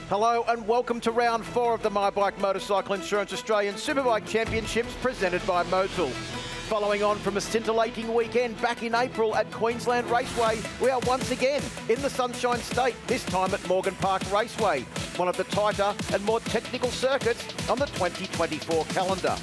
Hello and welcome to round 4 of the My Bike Motorcycle Insurance Australian Superbike Championships presented by Motul. Following on from a scintillating weekend back in April at Queensland Raceway, we are once again in the Sunshine State, this time at Morgan Park Raceway, one of the tighter and more technical circuits on the 2024 calendar.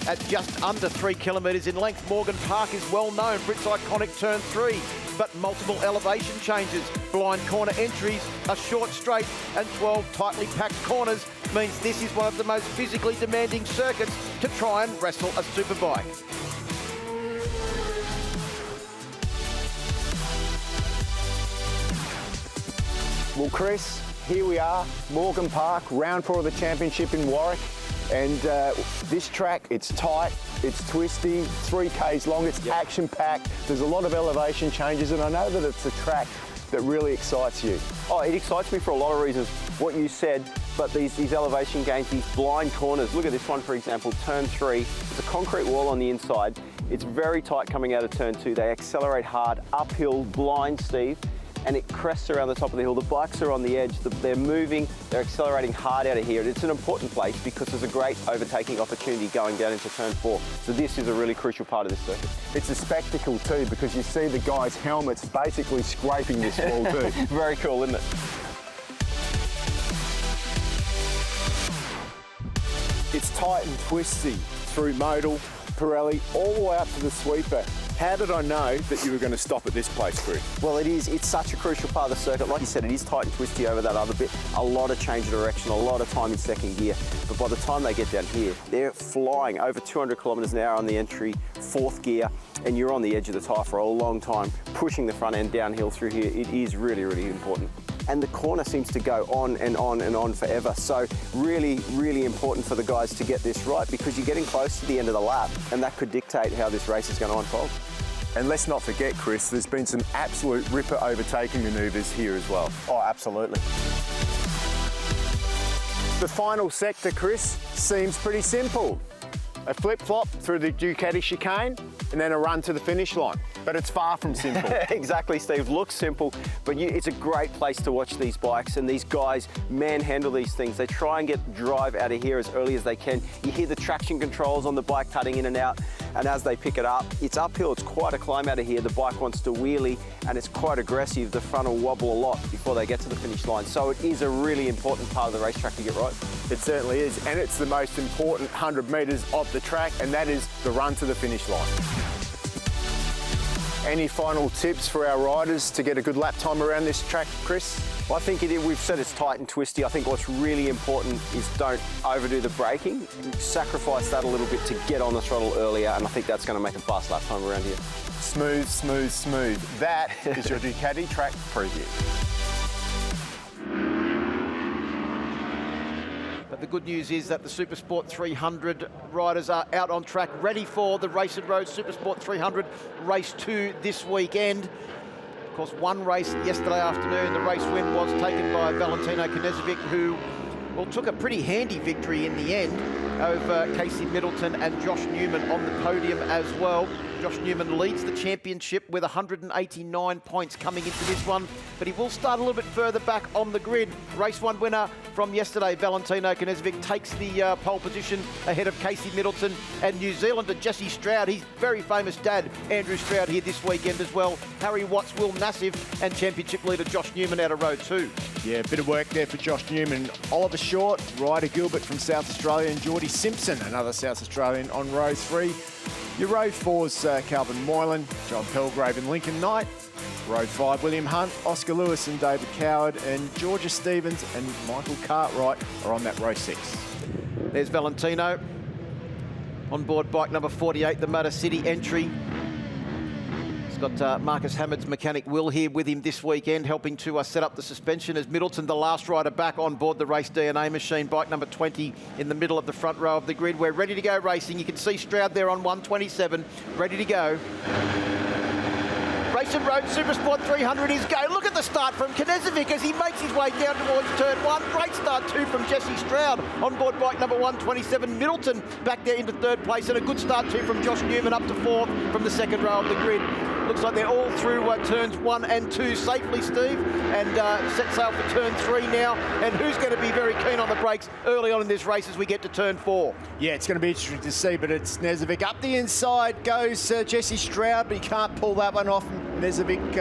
At just under 3 kilometres in length, Morgan Park is well known for its iconic Turn 3, but multiple elevation changes, blind corner entries, a short straight and 12 tightly packed corners means this is one of the most physically demanding circuits to try and wrestle a superbike. Well, Chris, here we are, Morgan Park, round 4 of the championship in Warwick. And this track, it's tight, it's twisty, 3Ks long, it's action-packed. There's a lot of elevation changes, and I know that it's a track that really excites you. Oh, it excites me for a lot of reasons, what you said, but these elevation gains, these blind corners. Look at this one, for example, Turn 3. It's a concrete wall on the inside. It's very tight coming out of Turn 2. They accelerate hard, uphill, blind, Steve, and it crests around the top of the hill. The bikes are on the edge, they're moving, they're accelerating hard out of here. It's an important place because there's a great overtaking opportunity going down into Turn 4. So this is a really crucial part of this circuit. It's a spectacle too, because you see the guys' helmets basically scraping this wall too. Very cool, isn't it? It's tight and twisty through Motul, Pirelli, all the way up to the sweeper. How did I know that you were going to stop at this place, Chris? Well, it's such a crucial part of the circuit. Like you said, it is tight and twisty over that other bit. A lot of change of direction, a lot of time in second gear. But by the time they get down here, they're flying over 200 kilometres an hour on the entry, 4th gear, and you're on the edge of the tyre for a long time, pushing the front end downhill through here. It is really, really important. And the corner seems to go on and on and on forever. So really, really important for the guys to get this right, because you're getting close to the end of the lap, and that could dictate how this race is going to unfold. And let's not forget, Chris, there's been some absolute ripper overtaking manoeuvres here as well. Oh, absolutely. The final sector, Chris, seems pretty simple. A flip-flop through the Ducati chicane and then a run to the finish line. But it's far from simple. Exactly, Steve. Looks simple, but it's a great place to watch these bikes, and these guys manhandle these things. They try and get drive out of here as early as they can. You hear the traction controls on the bike cutting in and out, and as they pick it up, it's uphill. It's quite a climb out of here. The bike wants to wheelie, and it's quite aggressive. The front will wobble a lot before they get to the finish line. So it is a really important part of the racetrack to get right. It certainly is, and it's the most important 100 metres of the track, and that is the run to the finish line. Any final tips for our riders to get a good lap time around this track, Chris? Well, I think we've said it's tight and twisty. I think what's really important is don't overdo the braking. Sacrifice that a little bit to get on the throttle earlier, and I think that's going to make a fast lap time around here. Smooth, smooth, smooth. That is your Ducati track preview. But the good news is that the Supersport 300 riders are out on track, ready for the Race and Road Supersport 300 Race 2 this weekend. Of course, one race yesterday afternoon, the race win was taken by Valentino Knežević, who took a pretty handy victory in the end over Casey Middleton and Josh Newman on the podium as well. Josh Newman leads the championship with 189 points coming into this one, but he will start a little bit further back on the grid. Race 1 winner from yesterday, Valentino Knežević, takes the pole position ahead of Casey Middleton and New Zealander Jesse Stroud. His very famous dad, Andrew Stroud, here this weekend as well. Harry Watts, Will Nassif, and championship leader Josh Newman out of row 2. Yeah, a bit of work there for Josh Newman. Oliver Short, Ryder Gilbert from South Australia, and Geordie Simpson, another South Australian, on row 3. Your row 4's Calvin Moylan, John Pelgrave and Lincoln Knight. Row 5, William Hunt, Oscar Lewis and David Coward, and Georgia Stevens and Michael Cartwright are on that row 6. There's Valentino on board bike number 48, the Motor City entry. He's got Marcus Hammett's mechanic Will here with him this weekend, helping to set up the suspension, as Middleton, the last rider back on board the Race DNA machine, bike number 20 in the middle of the front row of the grid. We're ready to go racing. You can see Stroud there on 127, ready to go. Race Racing Road Supersport 300 is go. Look at the start from Knežević as he makes his way down towards turn 1. Great start too from Jesse Stroud on board bike number 127. Middleton back there into 3rd place, and a good start too from Josh Newman up to 4th from the 2nd row of the grid. Looks like they're all through turns 1 and 2 safely, Steve, and set sail for turn 3 now. And who's going to be very keen on the brakes early on in this race as we get to turn 4? Yeah, it's going to be interesting to see, but it's Knežević. Up the inside goes Jesse Stroud, but he can't pull that one off. Knežević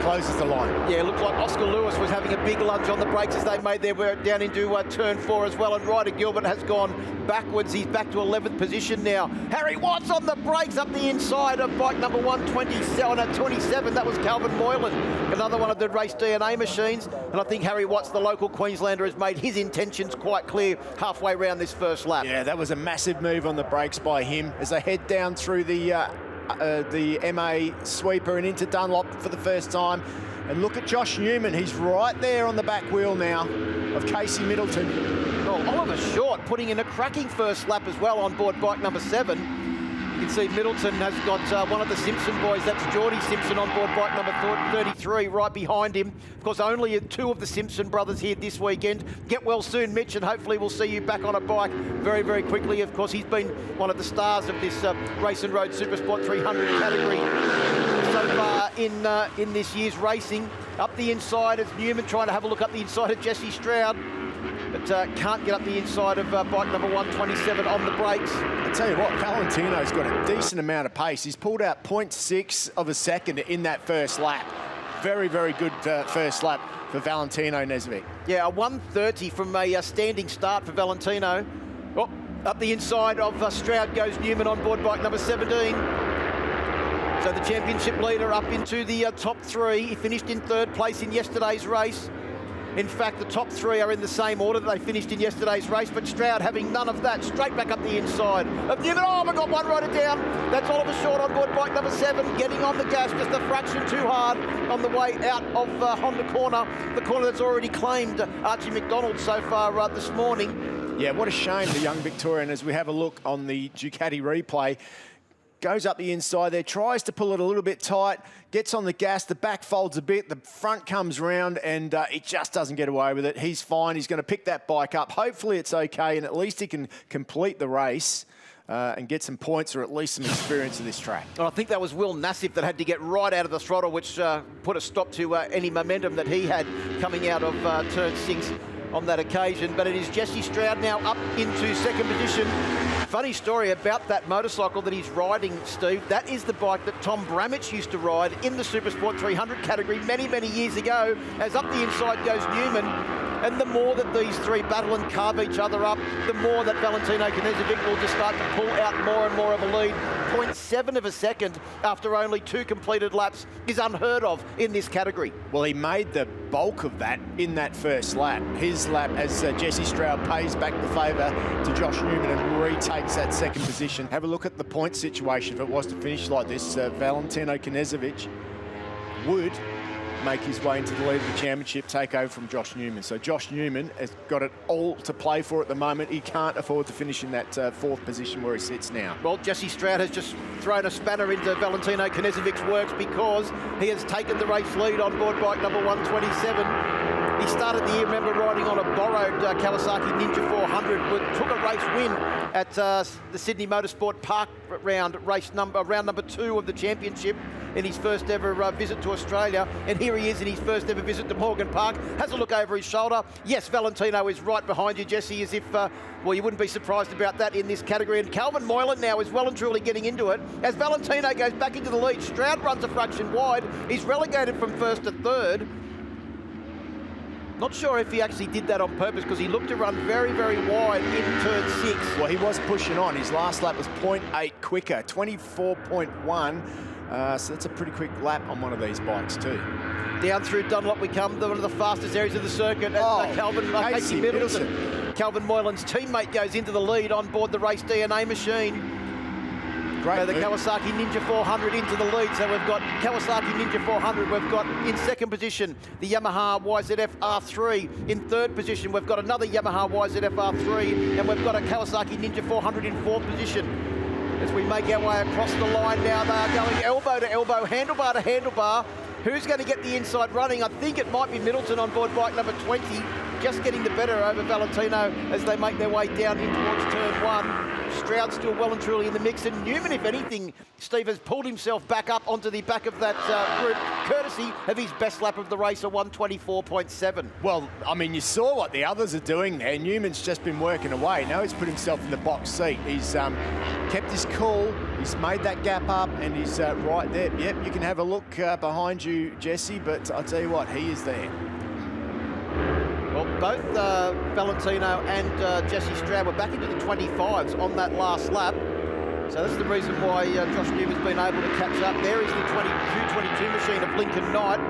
closes the line. Yeah, it looks like Oscar Lewis was having a big lunge on the brakes as they made their way down into turn 4 as well, and Ryder Gilbert has gone backwards. He's back to 11th position now. Harry Watts on the brakes up the inside of bike number 127 at 27. That was Calvin Moylan, another one of the race DNA machines. And I think Harry Watts, the local Queenslander, has made his intentions quite clear halfway around this first lap. Yeah, that was a massive move on the brakes by him as they head down through the MA sweeper and into Dunlop for the first time. And look at Josh Newman. He's right there on the back wheel now of Casey Middleton. Oh, Oliver Short putting in a cracking first lap as well on board bike number 7. You can see Middleton has got one of the Simpson boys, that's Geordie Simpson, on board bike number 33 right behind him. Of course, only 2 of the Simpson brothers here this weekend. Get well soon, Mitch, and hopefully we'll see you back on a bike very, very quickly. Of course, he's been one of the stars of this Race and Road Supersport 300 category so far in this year's racing. Up the inside, it's Newman trying to have a look up the inside of Jesse Stroud, but can't get up the inside of bike number 127 on the brakes. I tell you what, Valentino's got a decent amount of pace. He's pulled out 0.6 of a second in that first lap. Very, very good first lap for Valentino Knežević. Yeah, a 1:30 from a standing start for Valentino. Oh, up the inside of Stroud goes Newman on board bike number 17. So the championship leader up into the top 3. He finished in 3rd place in yesterday's race. In fact, the top 3 are in the same order that they finished in yesterday's race, but Stroud having none of that, straight back up the inside of Newman. Oh, we got one rider down. That's Oliver Short on board bike number 7, getting on the gas just a fraction too hard on the way out of Honda corner, the corner that's already claimed Archie McDonald so far this morning. Yeah, what a shame, the young Victorian, as we have a look on the Ducati replay. Goes up the inside there, tries to pull it a little bit tight, gets on the gas, the back folds a bit, the front comes round, and it just doesn't get away with it. He's fine. He's going to pick that bike up. Hopefully it's okay, and at least he can complete the race and get some points or at least some experience of this track. And I think that was Will Nassif that had to get right out of the throttle, which put a stop to any momentum that he had coming out of turn 6 on that occasion. But it is Jesse Stroud now up into 2nd position. Funny story about that motorcycle that he's riding, Steve. That is the bike that Tom Bramich used to ride in the Supersport 300 category many, many years ago. As up the inside goes Newman. And the more that these 3 battle and carve each other up, the more that Valentino Knežević will just start to pull out more and more of a lead. 0.7 of a second after only 2 completed laps is unheard of in this category. Well, he made the bulk of that in that first lap. His lap as Jesse Stroud pays back the favour to Josh Newman and retakes that 2nd position. Have a look at the point situation. If it was to finish like this, Valentino Knežević would make his way into the lead of the championship, take over from Josh Newman. So Josh Newman has got it all to play for at the moment. He can't afford to finish in that 4th position where he sits now. Well, Jesse Stroud has just thrown a spanner into Valentino Knežević's works because he has taken the race lead on board bike number 127. He started the year, remember, riding on a borrowed Kawasaki Ninja 400, took a race win at the Sydney Motorsport Park round number 2 of the championship in his first ever visit to Australia. And here he is in his first ever visit to Morgan Park. Has a look over his shoulder. Yes, Valentino is right behind you, Jesse, as if, well, you wouldn't be surprised about that in this category. And Calvin Moylan now is well and truly getting into it. As Valentino goes back into the lead, Stroud runs a fraction wide. He's relegated from 1st to 3rd. Not sure if he actually did that on purpose because he looked to run very, very wide in turn 6. Well, he was pushing on. His last lap was 0.8 quicker, 24.1. So that's a pretty quick lap on one of these bikes too. Down through Dunlop we come, one of the fastest areas of the circuit. Casey Middleton. Calvin Moylan's teammate goes into the lead on board the race DNA machine. Great the Kawasaki Ninja 400 into the lead. So we've got Kawasaki Ninja 400. We've got in 2nd position the Yamaha YZF R3. In 3rd position we've got another Yamaha YZF R3, and we've got a Kawasaki Ninja 400 in 4th position. as we make our way across the line now. They are going elbow to elbow, handlebar to handlebar. Who's going to get the inside running? I think it might be Middleton on board bike number 20, just getting the better over Valentino as they make their way down in towards turn 1. Stroud still well and truly in the mix, and Newman, if anything, Steve, has pulled himself back up onto the back of that group, courtesy of his best lap of the race, a 1:24.7. Well, I mean, you saw what the others are doing there. Newman's just been working away. Now he's put himself in the box seat. He's kept his cool. He's made that gap up, and he's right there. Yep, you can have a look behind you, Jesse, but I'll tell you what, he is there. Well, both Valentino and Jesse Stroud were back into the 25s on that last lap. So that's the reason why Josh Newman's been able to catch up. There is the 22 machine of Lincoln Knight,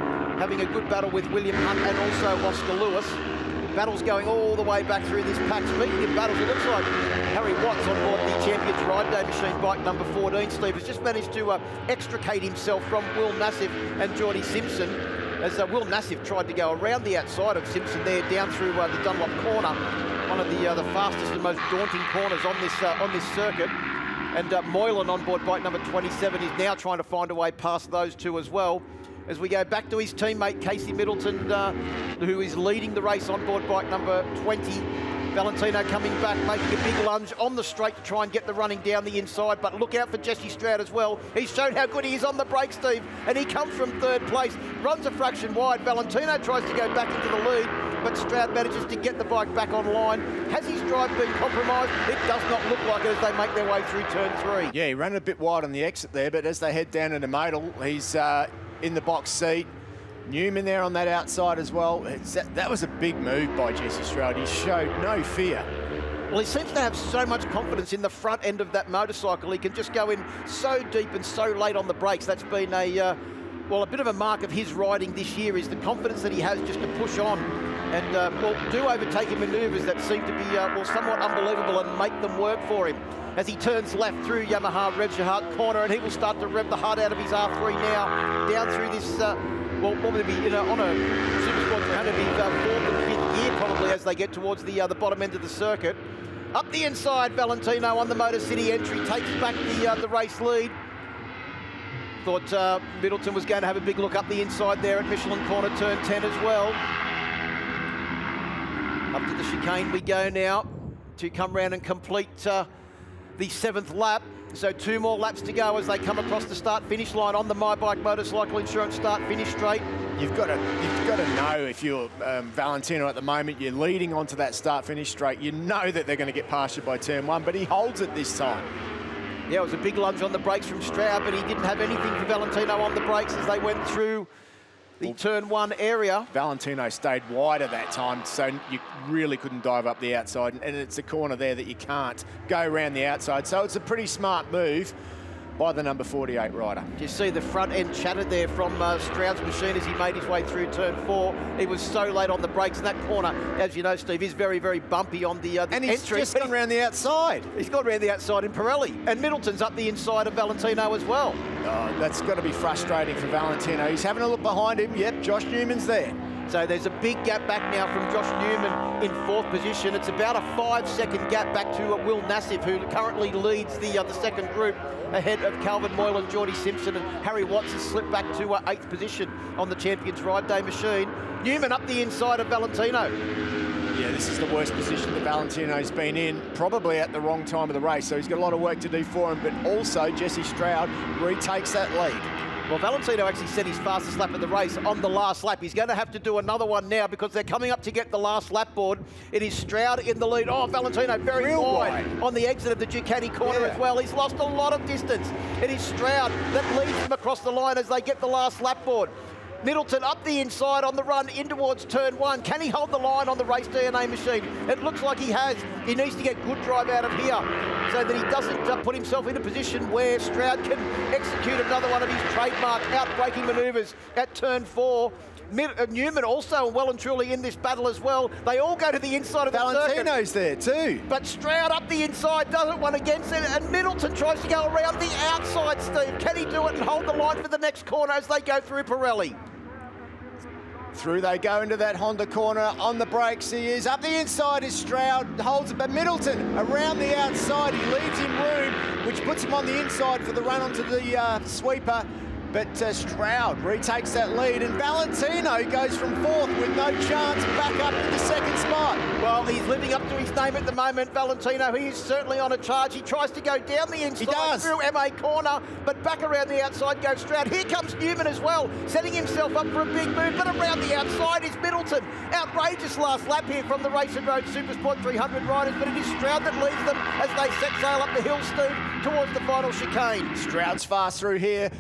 having a good battle with William Hunt and also Oscar Lewis. Battles going all the way back through this pack. Speaking of battles, it looks like Harry Watts on board the Champions Ride Day machine, bike number 14, Steve, has just managed to extricate himself from Will Nassif and Geordie Simpson, as Will Nassif tried to go around the outside of Simpson there, down through the Dunlop corner, one of the fastest and most daunting corners on this circuit. And Moylan on board bike number 27 is now trying to find a way past those two as well. As we go back to his teammate Casey Middleton, who is leading the race on board bike number 20. Valentino coming back, making a big lunge on the straight to try and get the running down the inside, but look out for Jesse Stroud as well. He's shown how good he is on the brakes, Steve, and he comes from third place, runs a fraction wide. Valentino tries to go back into the lead, but Stroud manages to get the bike back online. Has his drive been compromised? It does not look like it as they make their way through turn 3. Yeah, he ran a bit wide on the exit there, but as they head down into Motul, he's in the box seat. Newman there on that outside as well. That was a big move by Jesse Stroud. He showed no fear. Well, he seems to have so much confidence in the front end of that motorcycle. He can just go in so deep and so late on the brakes. That's been a bit of a mark of his riding this year, is the confidence that he has just to push on and do overtaking manoeuvres that seem to be somewhat unbelievable and make them work for him. As he turns left through Yamaha Revshahat corner, and he will start to rev the heart out of his R3 now, down through this, probably be on a Supersport 300, be 4th and 5th gear probably as they get towards the bottom end of the circuit. Up the inside, Valentino on the Motor City entry takes back the race lead. Thought Middleton was going to have a big look up the inside there at Michelin corner, turn 10 as well. Up to the chicane we go now to come round and complete the 7th lap. So 2 more laps to go as they come across the start-finish line on the My Bike Motorcycle Insurance start-finish straight. You've got to know, if you're Valentino at the moment, you're leading onto that start-finish straight. You know that they're going to get past you by turn 1, but he holds it this time. Yeah, it was a big lunge on the brakes from Stroud, but he didn't have anything for Valentino on the brakes as they went through the turn 1 area. Valentino stayed wider that time, so you really couldn't dive up the outside, and it's a corner there that you can't go around the outside. So it's a pretty smart move by the number 48 rider. You see the front end chattered there from Stroud's machine as he made his way through turn 4. He was so late on the brakes, and that corner, as you know, Steve, is very, very bumpy on the and he's entry. Just gone around the outside. He's gone around the outside in Pirelli, and Middleton's up the inside of Valentino as well. Oh, that's got to be frustrating for Valentino. He's having a look behind him. Yep, Josh Newman's there. So there's a big gap back now from Josh Newman in 4th position. It's about a 5-second gap back to Will Nassif, who currently leads the second group, ahead of Calvin Moylan, Geordie Simpson, and Harry Watts has slipped back to 8th position on the Champions Ride Day machine. Newman up the inside of Valentino. Yeah, this is the worst position that Valentino's been in, probably at the wrong time of the race, so he's got a lot of work to do for him, but also Jesse Stroud retakes that lead. Well, Valentino actually set his fastest lap of the race on the last lap. He's going to have to do another one now because they're coming up to get the last lap board. It is Stroud in the lead. Oh, Valentino very wide on the exit of the Ducati corner as well. He's lost a lot of distance. It is Stroud that leads them across the line as they get the last lap board. Middleton up the inside on the run in towards turn 1. Can he hold the line on the race DNA machine? It looks like he has. He needs to get good drive out of here so that he doesn't put himself in a position where Stroud can execute another one of his trademark out-braking manoeuvres at turn 4. Newman also well and truly in this battle as well. They all go to the inside of the circuit. Valentino's there too. But Stroud up the inside doesn't want against it, and Middleton tries to go around the outside, Steve. Can he do it and hold the line for the next corner as they go through Pirelli? Through they go into that Honda corner. On the brakes he is. Up the inside is Stroud. Holds it, but Middleton around the outside. He leaves him room, which puts him on the inside for the run onto the sweeper. But Stroud retakes that lead, and Valentino goes from fourth with no chance back up to the second spot. Well, he's living up to his name at the moment, Valentino. He is certainly on a charge. He tries to go down the inside through MA corner, but back around the outside goes Stroud. Here comes Newman as well, setting himself up for a big move, but around the outside is Middleton. Outrageous last lap here from the Race and Road Supersport 300 riders, but it is Stroud that leads them as they set sail up the hill stoop towards the final chicane. Stroud's fast through here.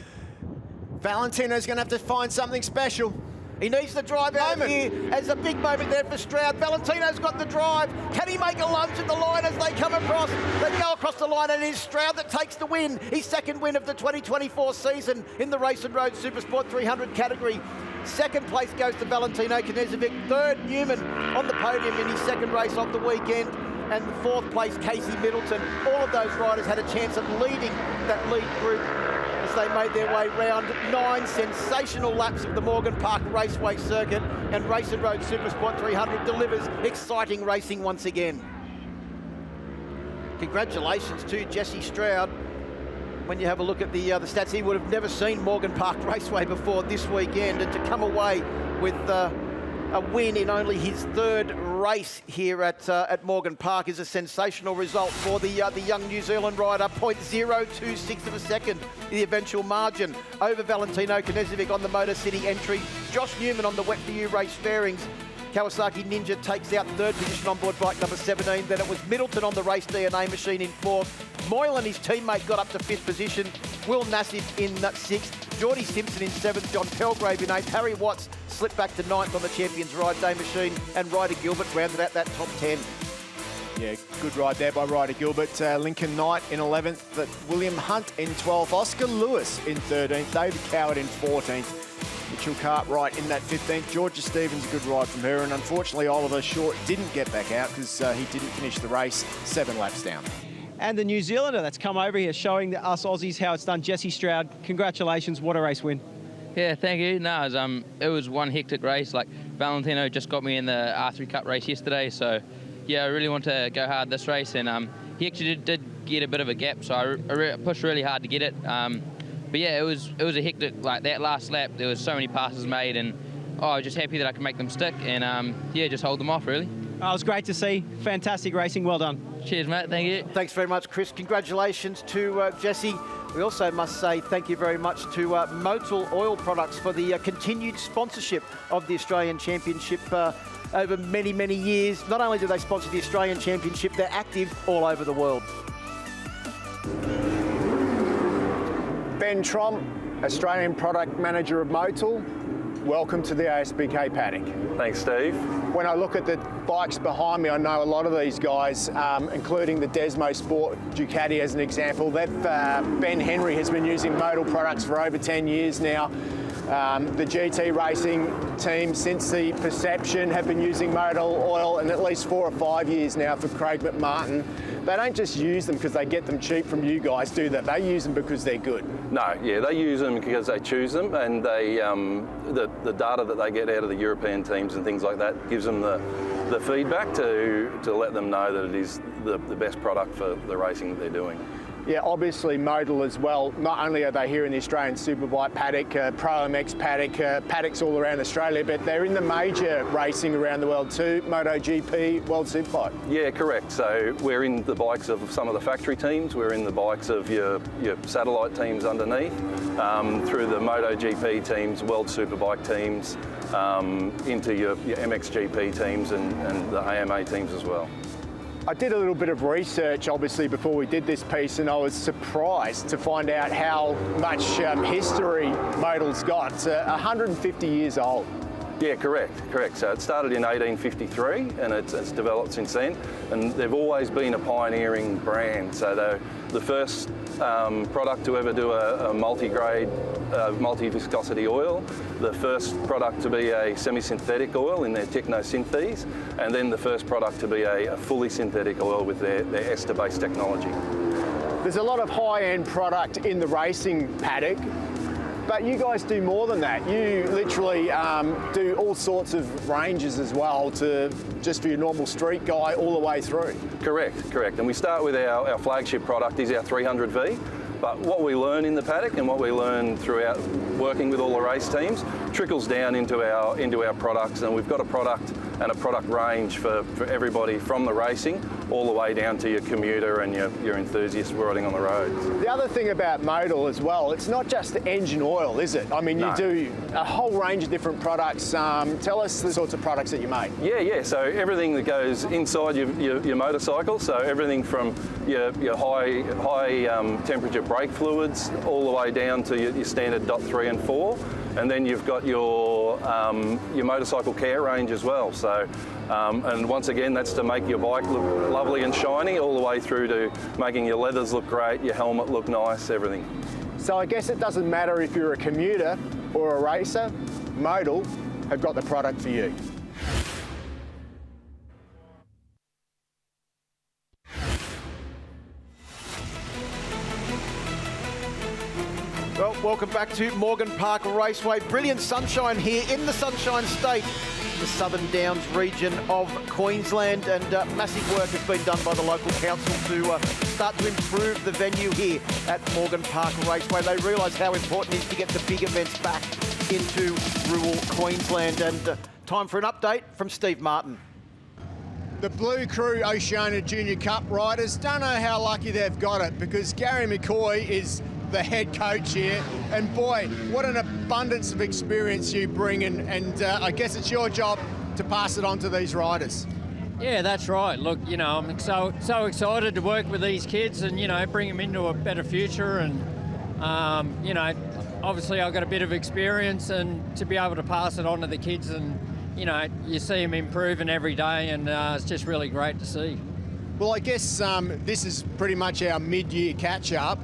Valentino's going to have to find something special. He needs the drive out here. There's a big moment there for Stroud. Valentino's got the drive. Can he make a lunge at the line as they come across? They go across the line, and it is Stroud that takes the win. His second win of the 2024 season in the Race and Road Supersport 300 category. Second place goes to Valentino Knežević. Third, Newman on the podium in his second race of the weekend. And fourth place, Casey Middleton. All of those riders had a chance at leading that lead group as they made their way round 9 sensational laps of the Morgan Park Raceway circuit, and Race and Road Supersport 300 delivers exciting racing once again. Congratulations to Jesse Stroud. When you have a look at the stats, he would have never seen Morgan Park Raceway before this weekend, and to come away with a win in only his third race here at Morgan Park is a sensational result for the young New Zealand rider. 0.026 of a second, the eventual margin over Valentino Knežević on the Motor City entry. Josh Newman on the Wet For You race fairings. Kawasaki Ninja takes out third position on board bike number 17. Then it was Middleton on the Race DNA machine in fourth. Moylan, his teammate, got up to fifth position. Will Nassif in sixth. Geordie Simpson in seventh. John Pelgrave in eighth. Harry Watts slipped back to ninth on the Champions Ride Day machine. And Ryder Gilbert rounded out that top 10. Yeah, good ride there by Ryder Gilbert. Lincoln Knight in 11th. William Hunt in 12th. Oscar Lewis in 13th. David Coward in 14th. Mitchell Cartwright in that 15th. Georgia Stevens, a good ride from her. And unfortunately, Oliver Short didn't get back out because he didn't finish the race 7 laps down. And the New Zealander that's come over here showing us Aussies how it's done, Jesse Stroud. Congratulations, what a race win. Yeah, thank you. No, it was one hectic race. Like, Valentino just got me in the R3 Cup race yesterday, so yeah, I really want to go hard this race, and he actually did get a bit of a gap, so I pushed really hard to get it. But yeah, it was a hectic, like that last lap, there was so many passes made, and I was just happy that I could make them stick, and yeah, just hold them off, really. Oh, it was great to see. Fantastic racing, well done. Cheers, mate, thank you. Thanks very much, Chris. Congratulations to Jesse. We also must say thank you very much to Motul Oil Products for the continued sponsorship of the Australian Championship over many, many years. Not only do they sponsor the Australian Championship, they're active all over the world. Ben Tromp, Australian Product Manager of Motul. Welcome to the ASBK paddock. Thanks, Steve. When I look at the bikes behind me, I know a lot of these guys, including the Desmo Sport Ducati as an example. Ben Henry has been using Motul products for over 10 years now. The GT racing team, since the Perception, have been using Motul oil, and at least 4 or 5 years now for Craig McMartin. They don't just use them because they get them cheap from you guys, do they? They use them because they're good. No, yeah, they use them because they choose them, and they the data that they get out of the European teams and things like that gives them the feedback to let them know that it is the best product for the racing that they're doing. Yeah, obviously Motul as well. Not only are they here in the Australian Superbike paddock, ProMX paddock, paddocks all around Australia, but they're in the major racing around the world too, MotoGP, World Superbike. Yeah, correct. So we're in the bikes of some of the factory teams, we're in the bikes of your satellite teams underneath, through the MotoGP teams, World Superbike teams, into your MXGP teams and the AMA teams as well. I did a little bit of research, obviously, before we did this piece, and I was surprised to find out how much history Motul's got. It's 150 years old. Yeah, correct. So it started in 1853, and it's developed since then. And they've always been a pioneering brand. So the first product to ever do a multi-grade, multi-viscosity oil, the first product to be a semi-synthetic oil in their Technosynthes, and then the first product to be a fully synthetic oil with their ester-based technology. There's a lot of high-end product in the racing paddock. But you guys do more than that. You literally do all sorts of ranges as well, to just for your normal street guy all the way through. Correct. And we start with our flagship product is our 300V. But what we learn in the paddock and what we learn throughout working with all the race teams trickles down into our products, and we've got a product and a product range for everybody, from the racing all the way down to your commuter and your enthusiast riding on the roads. The other thing about Motul as well, it's not just the engine oil, is it? I mean, you do a whole range of different products. Tell us the sorts of products that you make. Yeah. So everything that goes inside your motorcycle, so everything from your high temperature brake fluids all the way down to your standard .3 and 4. And then you've got your motorcycle care range as well. So, and once again, that's to make your bike look lovely and shiny, all the way through to making your leathers look great, your helmet look nice, everything. So I guess it doesn't matter if you're a commuter or a racer, Motul have got the product for you. Well, welcome back to Morgan Park Raceway. Brilliant sunshine here in the Sunshine State, the Southern Downs region of Queensland, and massive work has been done by the local council to start to improve the venue here at Morgan Park Raceway. They realise how important it is to get the big events back into rural Queensland. And time for an update from Steve Martin. The Blue Crew Oceania Junior Cup riders don't know how lucky they've got it, because Garry McCoy is the head coach here, and boy, what an abundance of experience you bring, and I guess it's your job to pass it on to these riders. Yeah, that's right. Look, you know, I'm so excited to work with these kids and, you know, bring them into a better future, and you know, obviously I've got a bit of experience, and to be able to pass it on to the kids, and you know, you see them improving every day, and it's just really great to see. Well, I guess this is pretty much our mid-year catch-up.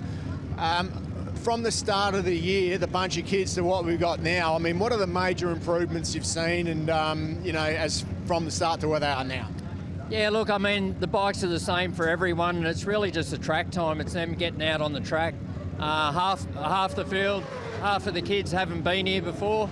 From the start of the year, the bunch of kids to what we've got now, I mean, what are the major improvements you've seen, and you know, as from the start to where they are now? Yeah, look, I mean, the bikes are the same for everyone, and it's really just the track time. It's them getting out on the track. Half the field, half of the kids haven't been here before.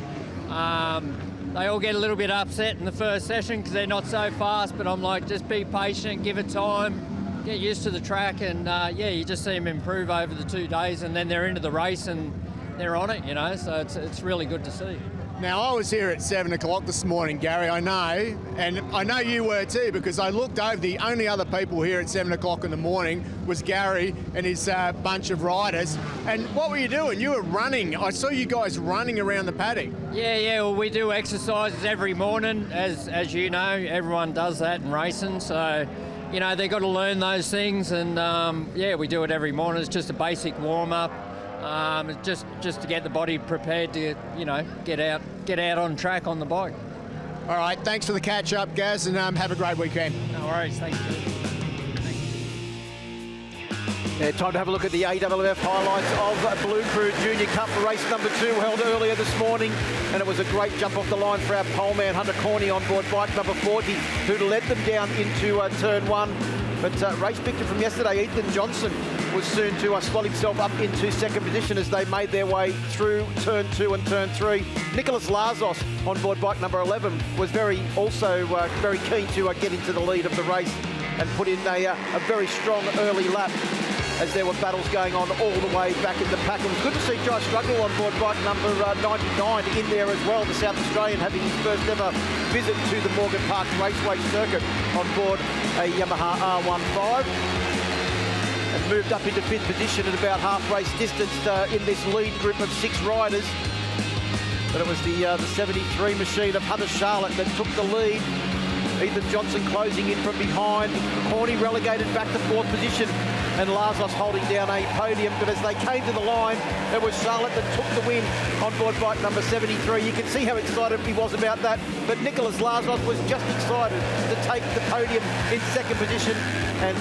They all get a little bit upset in the first session because they're not so fast, but I'm like, just be patient, give it time, get used to the track, and yeah, you just see them improve over the 2 days, and then they're into the race and they're on it, you know, so it's really good to see. Now, I was here at 7 o'clock this morning, Garry, I know, and I know you were too, because I looked over, the only other people here at 7 o'clock in the morning was Garry and his bunch of riders. And what were you doing? You were running. I saw you guys running around the paddock. Yeah, well, we do exercises every morning, as you know, everyone does that in racing, so you know, they've got to learn those things, and yeah, we do it every morning. It's just a basic warm-up, just to get the body prepared to, you know, get out on track on the bike. All right, thanks for the catch-up, Gaz, and have a great weekend. No worries, thank you. Yeah, time to have a look at the AWF highlights of Blue Crew Junior Cup race number 2, held earlier this morning, and it was a great jump off the line for our poleman Hunter Corney on board bike number 40, who led them down into turn 1. But race picture from yesterday, Ethan Johnson was soon to slot himself up into second position as they made their way through turn 2 and turn 3. Nicholas Lazos on board bike number 11 was very keen to get into the lead of the race and put in a very strong early lap, as there were battles going on all the way back in the pack. It was good to see Josh Struggle on board bike number 99 in there as well, the South Australian having his first ever visit to the Morgan Park Raceway circuit on board a Yamaha R15. And moved up into 5th position at about half race distance in this lead group of 6 riders. But it was the 73 machine of Hunter Charlotte that took the lead. Ethan Johnson closing in from behind. Corney relegated back to 4th position, and Lazos holding down a podium. But as they came to the line, it was Charlotte that took the win on board bike number 73. You can see how excited he was about that. But Nicholas Lazos was just excited to take the podium in 2nd position, and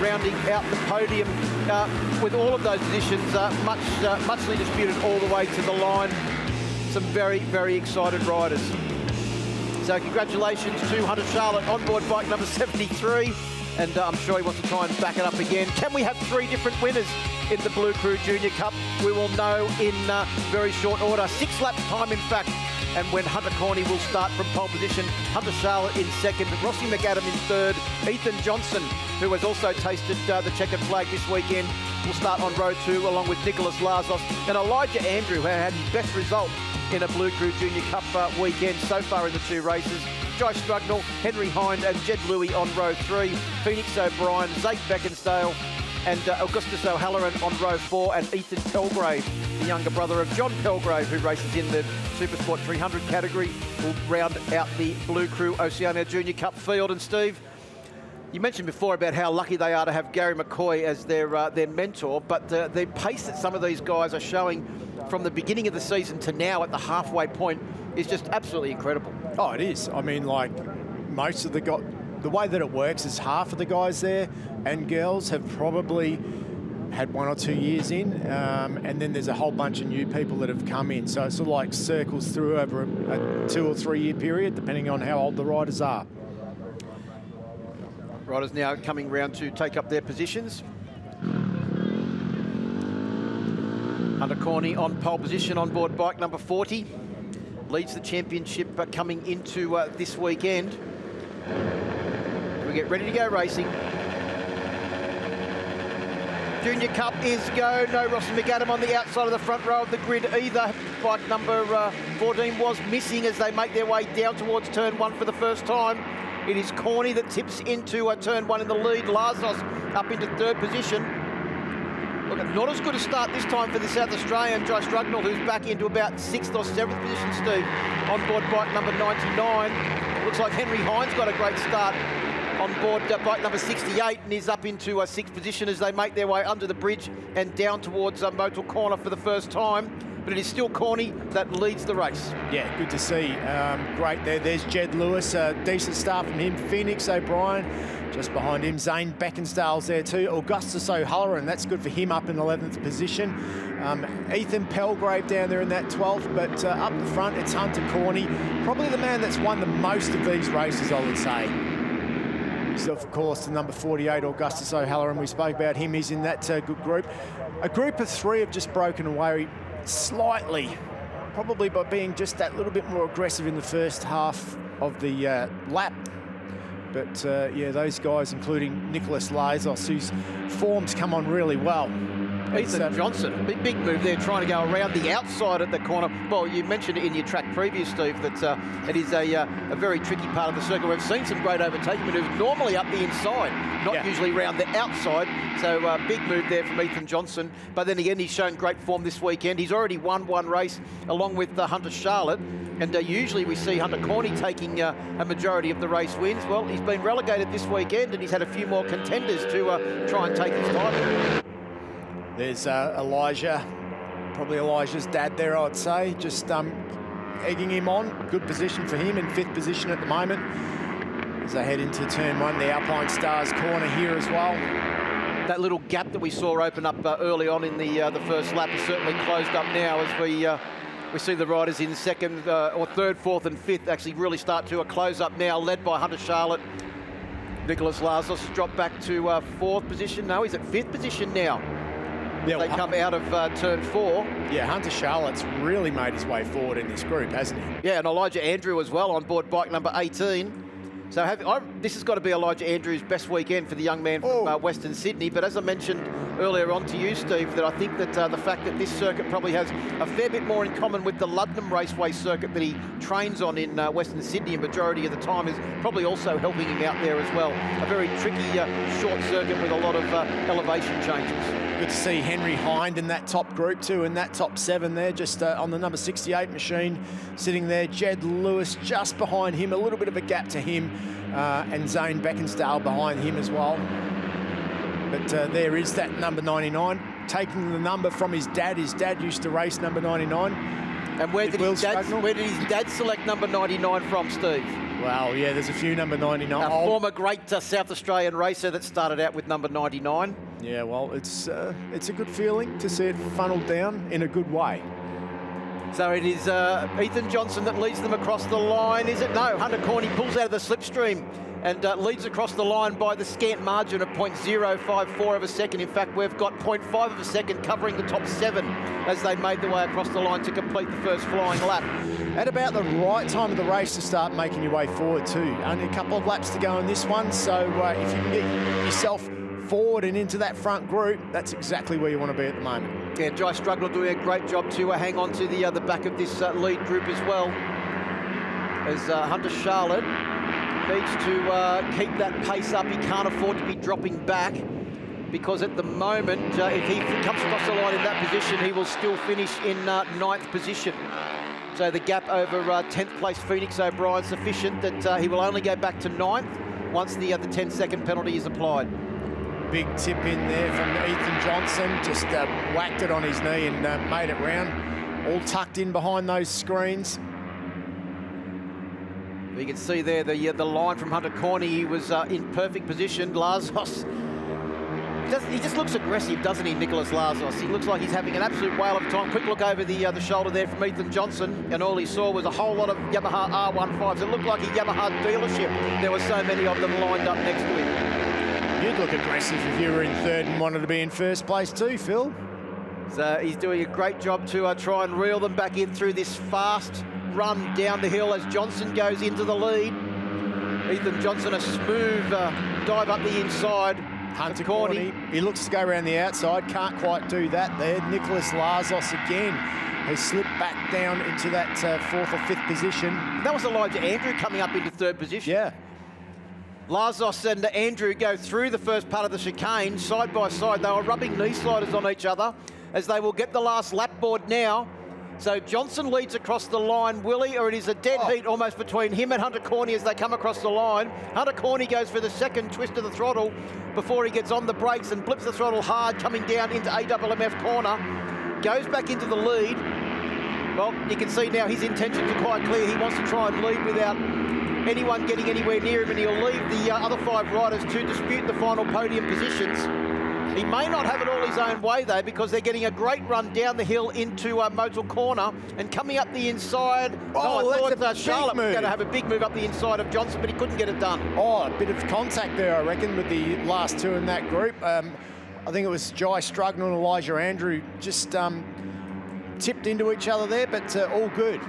rounding out the podium with all of those positions muchly disputed all the way to the line. Some very, very excited riders. So congratulations to Hunter Charlotte on board bike number 73. And I'm sure he wants to try and back it up again. Can we have 3 different winners in the Blue Crew Junior Cup? We will know in very short order. 6 laps time, in fact. And when Hunter Corney will start from pole position, Hunter Charlotte in second, Rossi McAdam in third, Ethan Johnson, who has also tasted the checkered flag this weekend, will start on row 2 along with Nicholas Lazos and Elijah Andrew, who had his best result in a Blue Crew Junior Cup weekend so far in the 2 races. Joy Strugnell, Henry Hind and Jed Louis on row 3, Phoenix O'Brien, Zake Beckinsdale and Augustus O'Halloran on row 4, and Ethan Pelgrave, the younger brother of John Pelgrave, who races in the Supersport 300 category, will round out the Blue Crew Oceania Junior Cup field. And Steve, you mentioned before about how lucky they are to have Garry McCoy as their mentor, but the pace that some of these guys are showing from the beginning of the season to now at the halfway point is just absolutely incredible. Oh, it is. I mean, like, most of the way that it works is half of the guys there and girls have probably had 1 or 2 years in, and then there's a whole bunch of new people that have come in. So it sort of like circles through over a 2 or 3 year period, depending on how old the riders are. Riders now coming round to take up their positions. Hunter Corney on pole position on board bike number 40. Leads the championship coming into this weekend. We get ready to go racing. Junior Cup is go. No Rossi McAdam on the outside of the front row of the grid either. Bike number 14 was missing as they make their way down towards turn 1 for the first time. It is Corney that tips into turn 1 in the lead. Lazos up into 3rd position. Look, not as good a start this time for the South Australian, Joy Strugnell, who's back into about 6th or 7th position, Steve, on board bike number 99. Looks like Henry Hind's got a great start on board bike number 68 and is up into 6th position as they make their way under the bridge and down towards Motul corner for the first time. But it is still Corney that leads the race. Yeah, good to see. Great there. There's Jed Lewis, a decent start from him. Phoenix O'Brien just behind him. Zane Beckinsdale's there too. Augustus O'Halloran, that's good for him up in 11th position. Ethan Pelgrave down there in that 12th, but up the front it's Hunter Corney. Probably the man that's won the most of these races, I would say. Himself, of course, the number 48, Augustus O'Halloran. We spoke about him. He's in that good group. A group of 3 have just broken away slightly, probably by being just that little bit more aggressive in the first half of the lap. But yeah, those guys, including Nicholas Lazos, whose form's come on really well. Ethan Johnson, big move there, trying to go around the outside at the corner. Well, you mentioned it in your track preview, Steve, that it is a very tricky part of the circuit. We've seen some great overtaking maneuvers, normally up the inside, not usually around the outside. So big move there from Ethan Johnson. But then again, he's shown great form this weekend. He's already won 1 race along with Hunter Charlotte. And usually we see Hunter Corney taking a majority of the race wins. Well, he's been relegated this weekend and he's had a few more contenders to try and take his title. There's Elijah, probably Elijah's dad there, I'd say, just egging him on. Good position for him, in 5th position at the moment. As they head into turn 1, the Alpine Stars corner here as well. That little gap that we saw open up early on in the first lap is certainly closed up now as we see the riders in 2nd or 3rd, 4th and 5th actually really start to close up now, led by Hunter Charlotte. Nicholas Lazos dropped back to 4th position. No, he's at 5th position now. Yeah, they come out of turn 4. Yeah, Hunter Charlotte's really made his way forward in this group, hasn't he? Yeah, and Elijah Andrew as well on board bike number 18. So this has got to be Elijah Andrew's best weekend for the young man from Western Sydney. But as I mentioned earlier on to you, Steve, that I think that the fact that this circuit probably has a fair bit more in common with the Luddenham Raceway circuit that he trains on in Western Sydney a majority of the time is probably also helping him out there as well. A very tricky short circuit with a lot of elevation changes. Good to see Henry Hind in that top group too, in that top 7 there, just on the number 68 machine, sitting there. Jed Lewis just behind him, a little bit of a gap to him, and Zane Beckinsdale behind him as well. But there is that number 99, taking the number from his dad. His dad used to race number 99. And where did his dad select number 99 from, Steve? Well, yeah, there's a few number 99. A former great South Australian racer that started out with number 99. Yeah, well, it's a good feeling to see it funneled down in a good way. So it is Ethan Johnson that leads them across the line, is it? No, Hunter Corney pulls out of the slipstream and leads across the line by the scant margin of 0.054 of a second. In fact, we've got 0.5 of a second covering the top 7 as they made their way across the line to complete the first flying lap. At about the right time of the race to start making your way forward too. Only a couple of laps to go in this one, so if you can get yourself forward and into that front group, that's exactly where you want to be at the moment. Yeah, Jai Struggle doing a great job to hang on to the back of this lead group as well. As Hunter Charlotte needs to keep that pace up. He can't afford to be dropping back, because at the moment, if he comes across the line in that position, he will still finish in 9th position. So the gap over 10th place Phoenix O'Brien sufficient that he will only go back to 9th once the 10-second penalty is applied. Big tip in there from Ethan Johnson, just whacked it on his knee and made it round, all tucked in behind those screens. You can see there the line from Hunter Corney. He was in perfect position. Lazos, he just looks aggressive, doesn't he, Nicholas Lazos? He looks like he's having an absolute whale of a time. Quick look over the shoulder there from Ethan Johnson, and all he saw was a whole lot of Yamaha R15s. It looked like a Yamaha dealership. There were so many of them lined up next to him. You'd look aggressive if you were in 3rd and wanted to be in 1st place too, Phil. So he's doing a great job to try and reel them back in through this fast run down the hill as Johnson goes into the lead. Ethan Johnson, a smooth dive up the inside. Hunter Corney, he looks to go around the outside, can't quite do that there. Nicholas Lazos again has slipped back down into that 4th or 5th position. That was Elijah Andrew coming up into 3rd position. Yeah. Lazos and Andrew go through the first part of the chicane, side by side. They were rubbing knee sliders on each other as they will get the last lap board now. So Johnson leads across the line, Willie, or it is a dead heat almost between him and Hunter Corney as they come across the line. Hunter Corney goes for the second twist of the throttle before he gets on the brakes and blips the throttle hard, coming down into AWMF corner. Goes back into the lead. Well, you can see now his intentions are quite clear. He wants to try and lead without anyone getting anywhere near him, and he'll leave the other 5 riders to dispute the final podium positions. He may not have it all his own way, though, because they're getting a great run down the hill into Motul corner and coming up the inside. I thought Charlotte was going to have a big move up the inside of Johnson, but he couldn't get it done. A bit of contact there, I reckon, with the last 2 in that group. I think it was Jai Struggle and Elijah Andrew just tipped into each other there, but all good.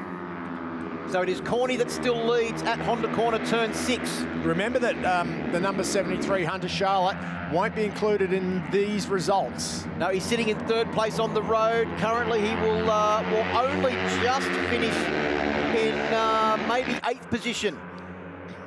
So it is Corney that still leads at Honda Corner, turn 6. Remember that the number 73, Hunter Charlotte, won't be included in these results. No, he's sitting in 3rd place on the road. Currently, he will only just finish in maybe 8th position.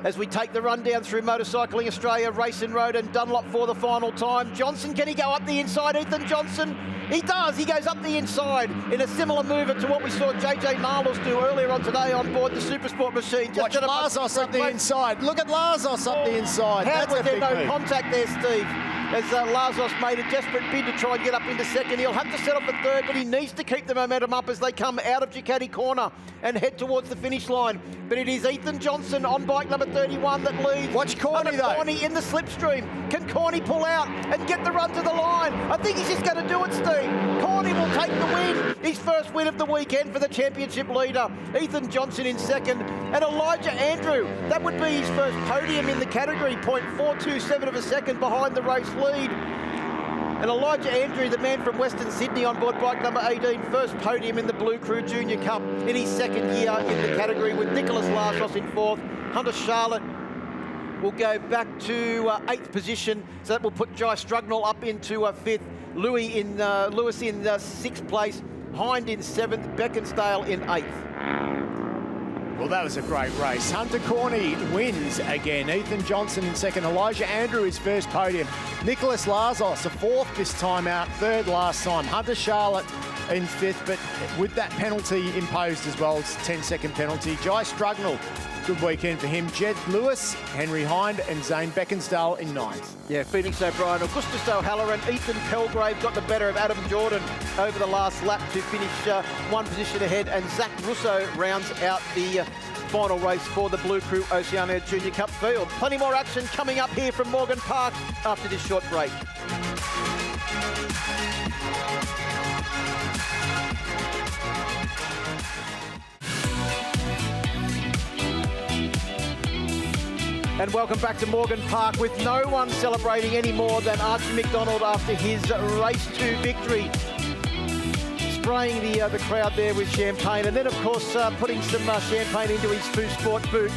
As we take the run down through Motorcycling Australia, Racing Road and Dunlop for the final time. Johnson, can he go up the inside? Ethan Johnson, he does. He goes up the inside in a similar mover to what we saw JJ Marlos do earlier on today on board the Supersport machine. Watch Lazos up the inside. Look at Lazos up the inside. How was there no contact there, Steve? As Lazos made a desperate bid to try and get up into 2nd. He'll have to settle for 3rd, but he needs to keep the momentum up as they come out of Ducati corner and head towards the finish line. But it is Ethan Johnson on bike number 31 that leads. Watch Corney, though. Corney in the slipstream. Can Corney pull out and get the run to the line? I think he's just going to do it, Steve. Corney will take the win. His first win of the weekend for the championship leader. Ethan Johnson in 2nd. And Elijah Andrew, that would be his first podium in the category, 0.427 of a second behind the race lead. And Elijah Andrew, the man from Western Sydney, on board bike number 18, first podium in the Blue Crew Junior Cup in his 2nd year in the category, with Nicholas Lazos in 4th. Hunter Charlotte will go back to 8th position, so that will put Jai Strugnall up into 5th. Lewis in 6th place, Hind in 7th, Beckinsdale in 8th. Well, that was a great race. Hunter Corney wins again. Ethan Johnson in 2nd. Elijah Andrew his first podium. Nicholas Lazos a 4th this time out, 3rd last time. Hunter Charlotte in 5th, but with that penalty imposed as well, it's a 10-second penalty. Jai Strugnall, good weekend for him. Jed Lewis, Henry Hind and Zane Beckinsdale in 9th. Yeah, Phoenix O'Brien, Augustus O'Halloran, Ethan Pelgrave got the better of Adam Jordan over the last lap to finish 1 position ahead, and Zach Russo rounds out the final race for the Blue Crew Oceania Junior Cup field. Plenty more action coming up here from Morgan Park after this short break. And welcome back to Morgan Park with no one celebrating any more than Archie McDonald after his race 2 victory. Spraying the crowd there with champagne, and then of course putting some champagne into his SuperSport boot.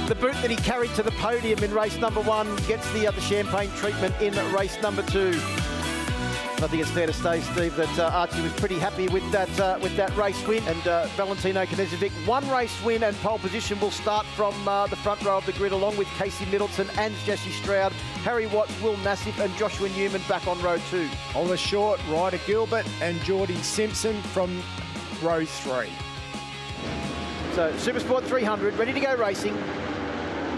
The boot that he carried to the podium in race number 1 gets the champagne treatment in race number 2. I think it's fair to say, Steve, that Archie was pretty happy with that race win, and Valentino Knežević, 1 race win and pole position, will start from the front row of the grid along with Casey Middleton and Jesse Stroud, Harry Watts, Will Nassif and Joshua Newman back on row 2. On the short, Ryder Gilbert and Geordie Simpson from row 3. So SuperSport 300, ready to go racing.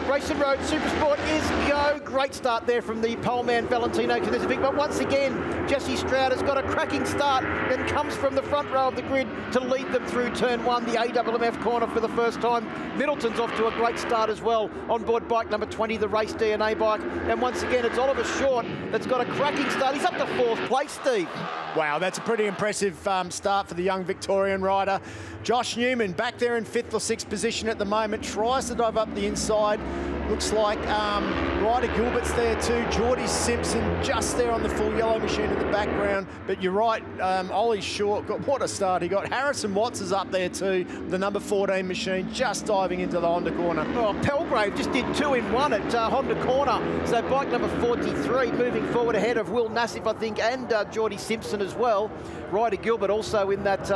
Race and Road SuperSport is go. Great start there from the poleman Valentino Knežević, but once again, Jesse Stroud has got a cracking start and comes from the front row of the grid to lead them through turn 1, the AWMF corner for the first time. Middleton's off to a great start as well on board bike number 20, the race DNA bike. And once again, it's Oliver Short that's got a cracking start. He's up to 4th place, Steve. Wow, that's a pretty impressive start for the young Victorian rider. Josh Newman back there in 5th or 6th position at the moment, tries to dive up the inside. Looks like Ryder Gilbert's there too. Geordie Simpson just there on the full yellow machine in the background. But you're right, Ollie Short, what a start he got. Harrison Watts is up there too, the number 14 machine, just diving into the Honda corner. Oh, Pelgrave just did 2 in 1 at Honda corner. So bike number 43 moving forward ahead of Will Nassif, I think, and Geordie Simpson as well. Ryder Gilbert also in that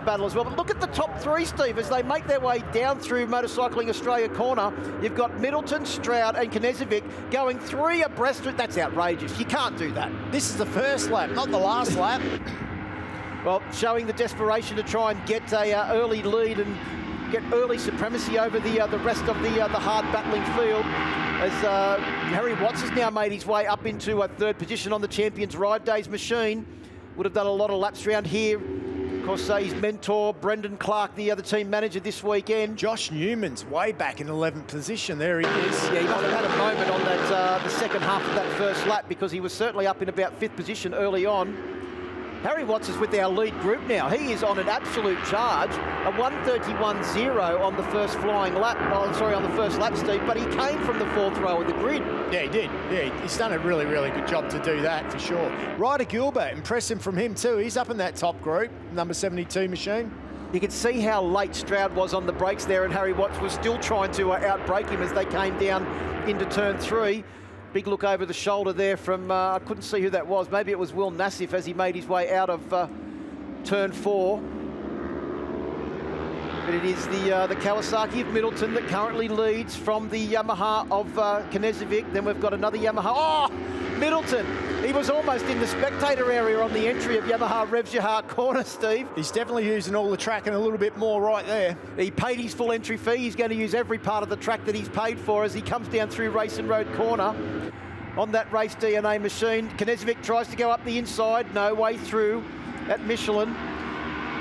battle as well. But look at the top 3, Steve, as they make their way down through Motorcycling Australia corner. You've got Middleton, Stroud and Knežević going 3 abreast. That's outrageous. You can't do that. This is the first lap, not the last lap. Well, showing the desperation to try and get a early lead and get early supremacy over the rest of the hard battling field, as Harry Watts has now made his way up into a 3rd position on the Champions Ride Days machine. Would have done a lot of laps around here. Of course, his mentor, Brendan Clark, the other team manager this weekend. Josh Newman's way back in 11th position. There he is. Yeah, he might have had a moment on that the second half of that first lap, because he was certainly up in about 5th position early on. Harry Watts is with our lead group now. He is on an absolute charge, a 1:31.0 on the first flying lap. Oh, sorry, on the first lap, Steve, but he came from the 4th row of the grid. Yeah, he did. Yeah, he's done a really, really good job to do that, for sure. Ryder Gilbert, impressive from him too. He's up in that top group, number 72 machine. You could see how late Stroud was on the brakes there, and Harry Watts was still trying to outbrake him as they came down into turn 3. Big look over the shoulder there from, I couldn't see who that was. Maybe it was Will Nassif as he made his way out of turn 4. But it is the Kawasaki of Middleton that currently leads from the Yamaha of Knežević. Then we've got another Yamaha. Oh, Middleton. He was almost in the spectator area on the entry of Yamaha Revs Your Heart corner, Steve. He's definitely using all the track and a little bit more right there. He paid his full entry fee. He's going to use every part of the track that he's paid for as he comes down through Race and Road corner. On that race DNA machine, Knežević tries to go up the inside. No way through at Michelin.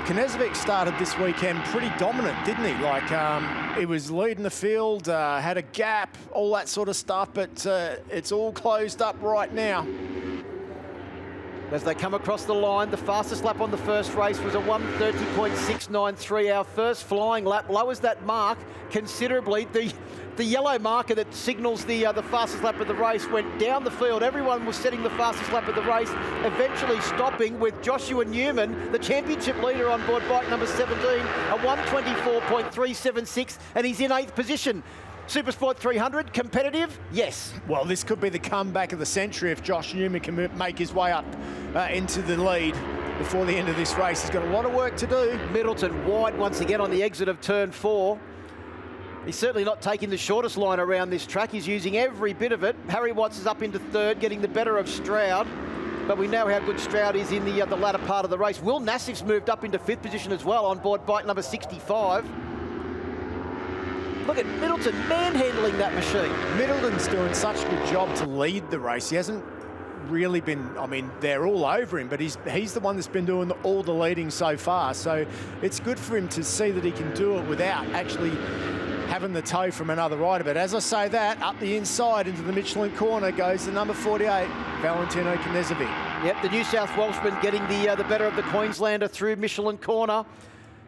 Knežević started this weekend pretty dominant, didn't he? Like, he was leading the field, had a gap, all that sort of stuff, but it's all closed up right now. As they come across the line, the fastest lap on the first race was a 1:30.693. Our first flying lap lowers that mark considerably. The yellow marker that signals the fastest lap of the race went down the field. Everyone was setting the fastest lap of the race, eventually stopping with Joshua Newman, the championship leader on board bike number 17, a 1:24.376, and he's in 8th position. SuperSport 300, competitive? Yes. Well, this could be the comeback of the century if Josh Newman can make his way up into the lead before the end of this race. He's got a lot of work to do. Middleton wide once again on the exit of turn 4. He's certainly not taking the shortest line around this track. He's using every bit of it. Harry Watts is up into 3rd, getting the better of Stroud. But we know how good Stroud is in the latter part of the race. Will Nassif's moved up into 5th position as well on board bike number 65. Look at Middleton manhandling that machine. Middleton's doing such a good job to lead the race. He hasn't really been, I mean, they're all over him, but he's the one that's been doing all the leading so far. So it's good for him to see that he can do it without actually having the tow from another rider. But as I say that, up the inside into the Michelin corner goes the number 48, Valentino Knežević. Yep, the New South Welshman getting the better of the Queenslander through Michelin corner.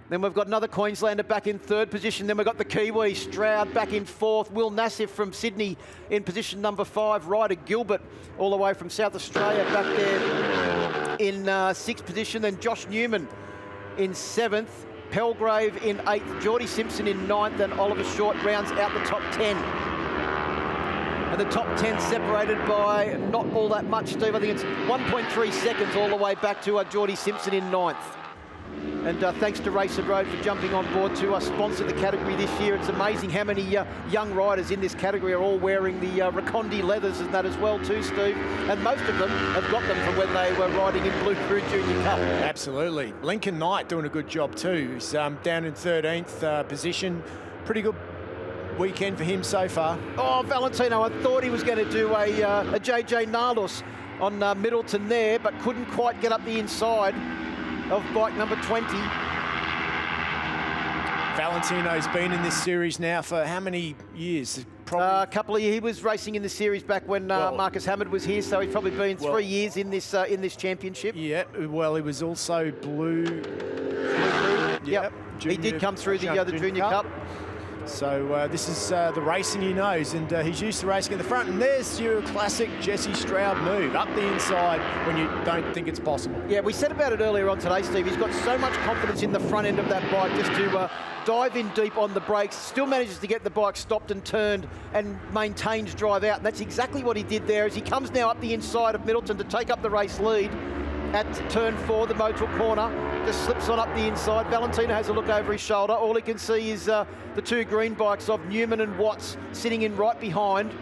Then we've got another Queenslander back in third position. Then we've got the Kiwi, Stroud, back in fourth. Will Nassif from Sydney in position number 5. Ryder Gilbert, all the way from South Australia, back there in sixth position. Then Josh Newman in 7th. Pelgrave in 8th. Geordie Simpson in 9th. And Oliver Short rounds out the top 10. And the top 10 separated by not all that much, Steve. I think it's 1.3 seconds all the way back to Geordie Simpson in 9th. And thanks to Race and Road for jumping on board to sponsor the category this year. It's amazing how many young riders in this category are all wearing the Racondi leathers and that as well too, Steve. And most of them have got them from when they were riding in Blue Crew Junior Cup. Absolutely. Lincoln Knight doing a good job too. He's down in 13th position. Pretty good weekend for him so far. Oh, Valentino, I thought he was going to do a JJ Nalos on Middleton there, but couldn't quite get up the inside of bike number 20. Valentino's been in this series now for how many years? A couple of years. He was racing in the series back when Marcus Hammond was here, so he's probably been 3 years in this championship. Yeah, well, he was also Blue. Yep. He did come through the Junior Cup. So this is the racing he knows, and he's used to racing at the front. And there's your classic Jesse Stroud move, up the inside when you don't think it's possible. Yeah, we said about it earlier on today, Steve. He's got so much confidence in the front end of that bike just to dive in deep on the brakes, still manages to get the bike stopped and turned and maintains drive out. And that's exactly what he did there as he comes now up the inside of Middleton to take up the race lead at turn 4, the Motul corner. Just slips on up the inside. Valentino has a look over his shoulder. All he can see is the 2 green bikes of Newman and Watts sitting in right behind.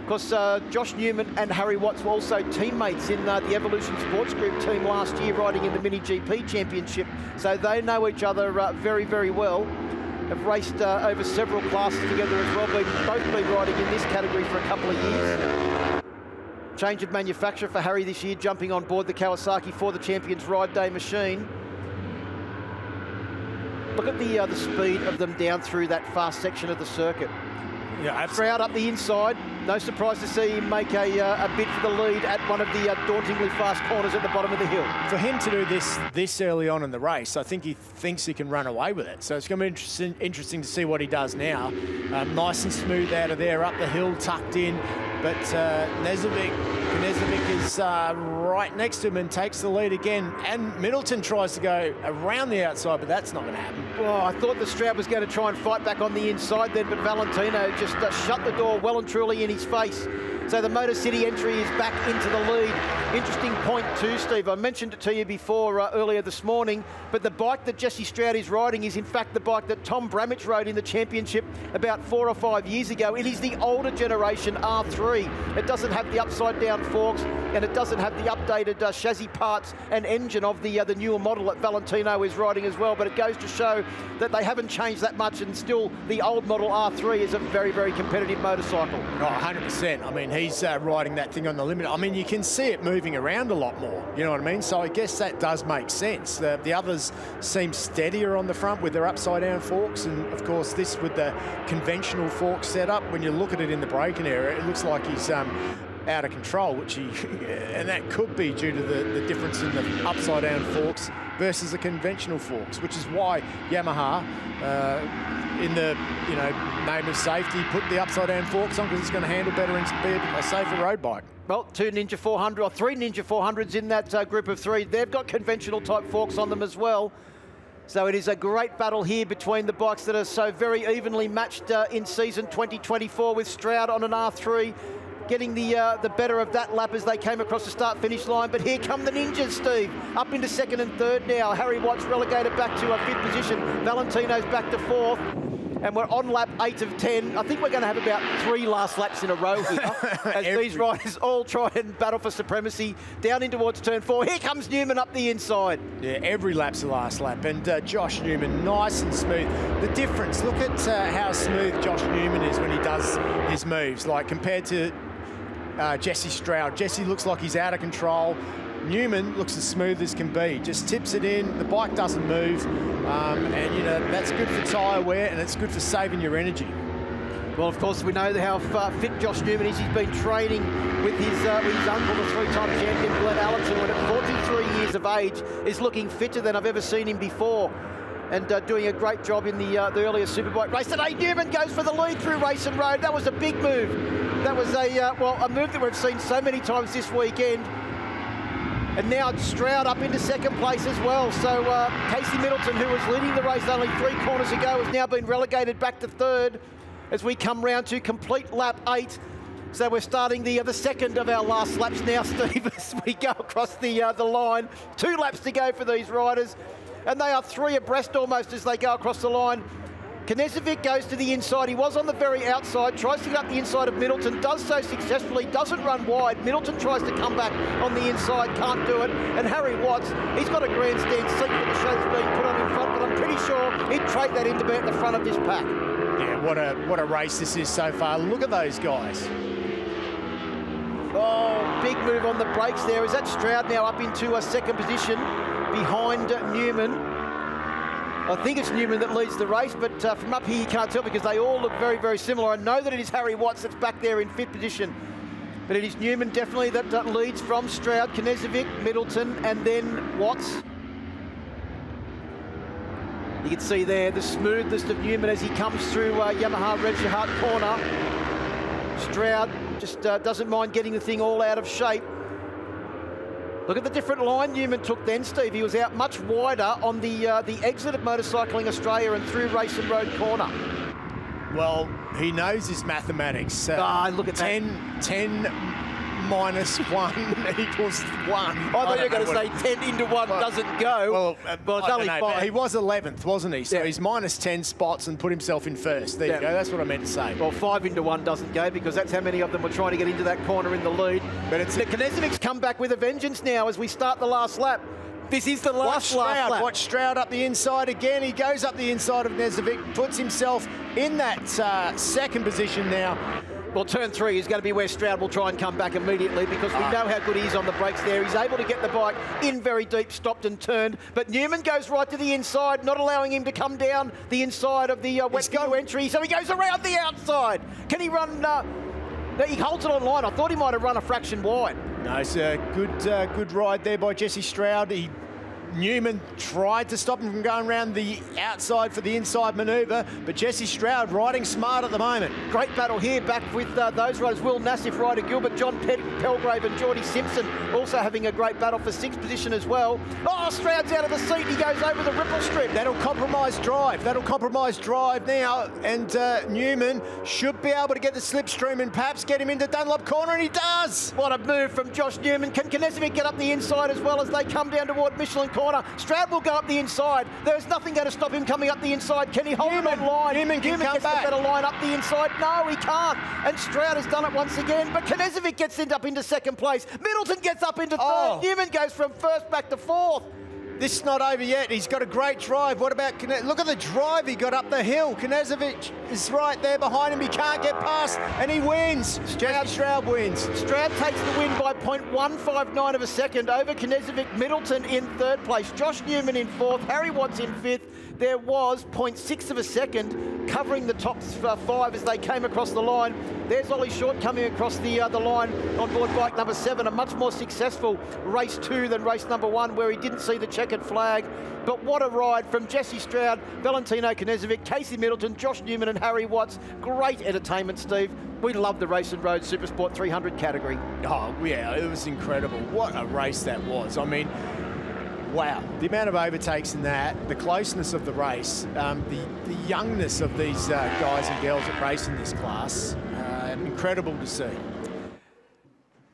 Of course, Josh Newman and Harry Watts were also teammates in the Evolution Sports Group team last year, riding in the Mini GP Championship. So they know each other very, very well. Have raced over several classes together as well. Both been riding in this category for a couple of years. Change of manufacturer for Harry this year, jumping on board the Kawasaki for the Champions Ride Day machine. Look at the speed of them down through that fast section of the circuit. Yeah, Stroud up the inside. No surprise to see him make a bid for the lead at one of the dauntingly fast corners at the bottom of the hill. For him to do this early on in the race, I think he thinks he can run away with it. So it's going to be interesting to see what he does now. Nice and smooth out of there, up the hill, tucked in. But Knezovic is right next to him and takes the lead again. And Middleton tries to go around the outside, but that's not going to happen. Well, I thought the Stroud was going to try and fight back on the inside then, but Valentino just shut the door well and truly in his face. So the Motor City entry is back into the lead. Interesting point too, Steve. I mentioned it to you before earlier this morning, but the bike that Jesse Stroud is riding is in fact the bike that Tom Bramich rode in the championship about 4 or 5 years ago. It is the older generation R3. It doesn't have the upside down forks and it doesn't have the updated chassis parts and engine of the newer model that Valentino is riding as well, but it goes to show that they haven't changed that much, and still the old model R3 is a very, very competitive motorcycle. Oh, 100%. I mean, he's riding that thing on the limit. I mean, you can see it moving around a lot more, you know what I mean? So I guess that does make sense. The others seem steadier on the front with their upside down forks, and of course this with the conventional fork setup, when you look at it in the braking area, it looks like he's out of control, which and that could be due to the difference in the upside down forks versus the conventional forks, which is why Yamaha, in the name of safety, put the upside down forks on, because it's going to handle better and be a safer road bike. Well, 2 Ninja 400 or 3 Ninja 400s in that group of 3. They've got conventional type forks on them as well. So it is a great battle here between the bikes that are so very evenly matched in season 2024, with Stroud on an R3 getting the better of that lap as they came across the start-finish line. But here come the Ninjas, Steve, up into 2nd and 3rd now. Harry Watts relegated back to a 5th position. Valentino's back to 4th. And we're on lap 8 of 10. I think we're going to have about 3 last laps in a row here as these riders all try and battle for supremacy down in towards turn 4. Here comes Newman up the inside. Yeah, every lap's the last lap. And Josh Newman, nice and smooth. The difference, look at how smooth Josh Newman is when he does his moves, like compared to Jesse Stroud. Jesse looks like he's out of control. Newman looks as smooth as can be. Just tips it in, the bike doesn't move, and that's good for tyre wear, and it's good for saving your energy. Well, of course, we know how fit Josh Newman is. He's been training with his uncle, the 3-time champion, Glenn Allenson, when at 43 years of age is looking fitter than I've ever seen him before. and doing a great job in the earlier Superbike race. Today, Newman goes for the lead through Race and Road. That was a big move. That was a move that we've seen so many times this weekend. And now Stroud up into second place as well. So Casey Middleton, who was leading the race only 3 corners ago, has now been relegated back to third as we come round to complete lap 8. So we're starting the second of our last laps now, Steve, as we go across the line. 2 laps to go for these riders, and they are 3 abreast almost as they go across the line. Knežević goes to the inside. He was on the very outside, tries to get up the inside of Middleton, does so successfully, doesn't run wide. Middleton tries to come back on the inside, can't do it. And Harry Watts, he's got a grandstand seat for the show that's being put on in front, but I'm pretty sure he'd trade that in to be at the front of this pack. Yeah, what a race this is so far. Look at those guys. Oh, big move on the brakes there. Is that Stroud now up into a second position behind Newman? I think it's Newman that leads the race, but from up here you can't tell because they all look very, very similar. I know that it is Harry Watts that's back there in 5th position, but it is Newman definitely that leads from Stroud, Knežević, Middleton, and then Watts. You can see there the smoothness of Newman as he comes through Yamaha Reggie Hart corner. Stroud just doesn't mind getting the thing all out of shape. Look at the different line Newman took then, Steve. He was out much wider on the exit of Motorcycling Australia and through Race and Road corner. Well, he knows his mathematics. Look at 10 minus 1 equals 1. I thought you were going to say 10 into 1 doesn't go. Well, it's only 5. He was 11th, wasn't he? So he's minus 10 spots and put himself in first. There you go. That's what I meant to say. Well, 5 into 1 doesn't go because that's how many of them were trying to get into that corner in the lead. But it's Kneževic's come back with a vengeance now as we start the last lap. This is the last lap. Watch Stroud up the inside again. He goes up the inside of Knežević, puts himself in that second position now. Well, turn 3 is going to be where Stroud will try and come back immediately because we know how good he is on the brakes there. He's able to get the bike in very deep, stopped and turned. But Newman goes right to the inside, not allowing him to come down the inside of the wet go entry. So he goes around the outside. Can he run? He holds it on line. I thought he might have run a fraction wide. No, it's a good ride there by Jesse Stroud. Newman tried to stop him from going around the outside for the inside manoeuvre, but Jesse Stroud riding smart at the moment. Great battle here back with those riders. Will Nassif, Ryder Gilbert, John Pelgrave and Geordie Simpson also having a great battle for 6th position as well. Oh, Stroud's out of the seat. He goes over the ripple strip. That'll compromise drive. Now, and Newman should be able to get the slipstream and perhaps get him into Dunlop corner, and he does. What a move from Josh Newman. Can Knežević get up the inside as well as they come down toward Michelin corner? Stroud will go up the inside. There's nothing going to stop him coming up the inside. Can he hold him on line? Newman gets the better line up the inside. No, he can't. And Stroud has done it once again. But Knežević gets up into second place. Middleton gets up into third. Newman goes from first back to 4th. This is not over yet. He's got a great drive. What about look at the drive he got up the hill. Knežević is right there behind him. He can't get past, and he wins. Stroud wins. Stroud takes the win by 0.159 of a second over Knežević. Middleton in 3rd place. Josh Newman in 4th. Harry Watts in 5th. There was 0.6 of a second covering the top 5 as they came across the line. There's Ollie Short coming across the line on board bike number 7, a much more successful race 2 than race number 1 where he didn't see the checkered flag. But what a ride from Jesse Stroud, Valentino Knežević, Casey Middleton, Josh Newman and Harry Watts. Great entertainment, Steve. We love the Race and Road Supersport 300 category. Oh, yeah, it was incredible. What a race that was. I mean, wow, the amount of overtakes in that, the closeness of the race, the youngness of these guys and girls that race in this class, incredible to see.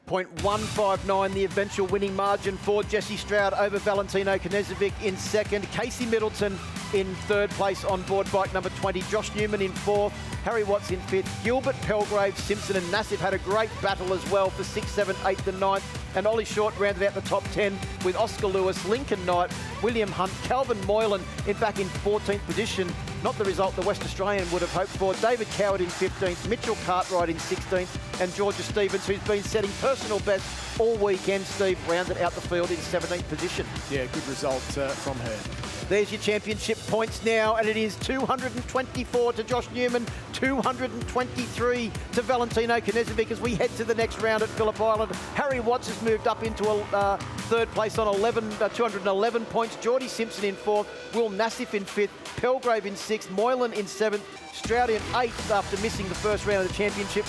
0.159 the eventual winning margin for Jesse Stroud over Valentino Knežević in 2nd. Casey Middleton in 3rd place on board bike number 20. Josh Newman in 4th. Harry Watts in 5th. Gilbert, Pelgrave, Simpson and Nassif had a great battle as well for 6th, 7th, 8th and 9th. And Ollie Short rounded out the top 10 with Oscar Lewis, Lincoln Knight, William Hunt, Calvin Moylan back in 14th position. Not the result the West Australian would have hoped for. David Coward in 15th, Mitchell Cartwright in 16th, and Georgia Stevens, who's been setting personal bests all weekend, Steve, rounded out the field in 17th position. Yeah, good result from her. There's your championship points now, and it is 224 to Josh Newman, 223 to Valentino Knežević as we head to the next round at Phillip Island. Harry Watts has moved up into a third place on 211 points. Geordie Simpson in fourth, Will Nassif in fifth, Pelgrave in sixth, Moylan in seventh, Stroud in eighth after missing the first round of the championship.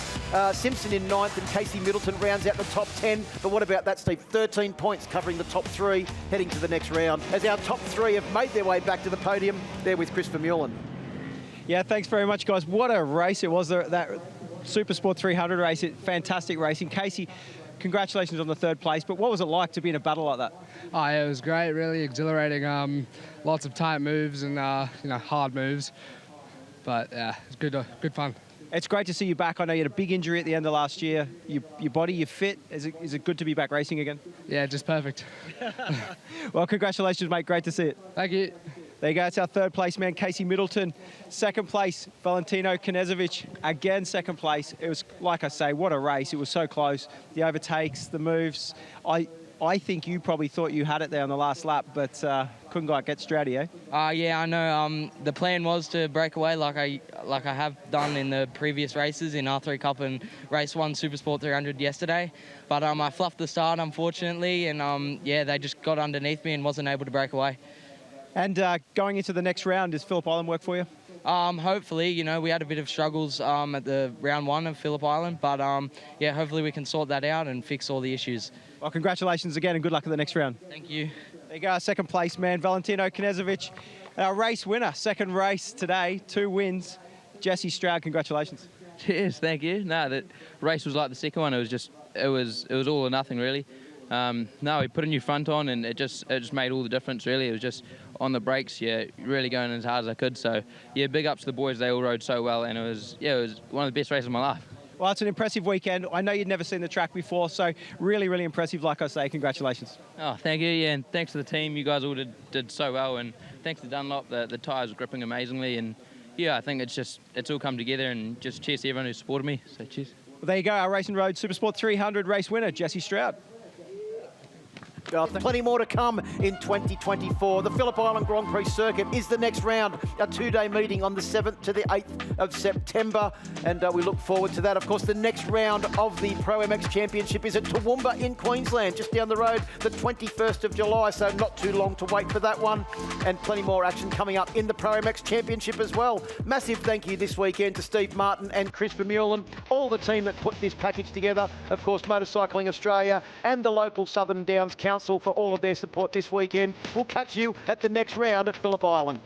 Simpson in ninth, and Casey Middleton rounds out the top 10. But what about that, Steve? 13 points covering the top three heading to the next round. As our top three have made their way back to the podium, there with Chris Vermeulen. Yeah, thanks very much, guys. What a race it was, that Supersport 300 race. Fantastic racing. Casey, congratulations on the third place, but what was it like to be in a battle like that? Oh, yeah, it was great, really exhilarating. Lots of tight moves and hard moves, but yeah, it's good fun. It's great to see you back. I know you had a big injury at the end of last year. Your body, you're fit. Is it good to be back racing again? Yeah, just perfect. Well, congratulations, mate. Great to see it. Thank you. There you go. It's our third place man, Casey Middleton. Second place, Valentino Knežević. Again, second place. It was, like I say, what a race. It was so close. The overtakes, the moves. I think you probably thought you had it there on the last lap, but couldn't quite get Stroudy, eh? Yeah, I know. The plan was to break away like I have done in the previous races in R3 Cup and Race 1 Supersport 300 yesterday. But I fluffed the start, unfortunately, and yeah, they just got underneath me and wasn't able to break away. And going into the next round, does Phillip Island work for you? Hopefully, we had a bit of struggles at the round 1 of Phillip Island, but yeah, hopefully we can sort that out and fix all the issues. Well, congratulations again and good luck in the next round. Thank you. There you go, second place man, Valentino Knežević. Our race winner, second race today, 2 wins. Jesse Stroud, congratulations. Cheers, thank you. No, that race was like the second one. It was all or nothing really. No, we put a new front on and it just made all the difference really. It was just on the brakes, yeah, really going as hard as I could. So yeah, big ups to the boys. They all rode so well, and it was one of the best races of my life. Well, it's an impressive weekend. I know you'd never seen the track before, so really, really impressive. Like I say, congratulations. Oh, thank you, yeah, and thanks to the team. You guys all did so well, and thanks to Dunlop. The tyres were gripping amazingly, and yeah, I think it's all come together, and just cheers to everyone who supported me. So cheers. Well, there you go, our Racing Road Supersport 300 race winner, Jesse Stroud. Plenty more to come in 2024. The Phillip Island Grand Prix circuit is the next round, a 2-day meeting on the 7th to the 8th of September, and we look forward to that. Of course, the next round of the ProMX Championship is at Toowoomba in Queensland, just down the road, the 21st of July, so not too long to wait for that one, and plenty more action coming up in the ProMX Championship as well. Massive thank you this weekend to Steve Martin and Chris Vermeulen, all the team that put this package together, of course, Motorcycling Australia and the local Southern Downs Council for all of their support this weekend. We'll catch you at the next round at Phillip Island.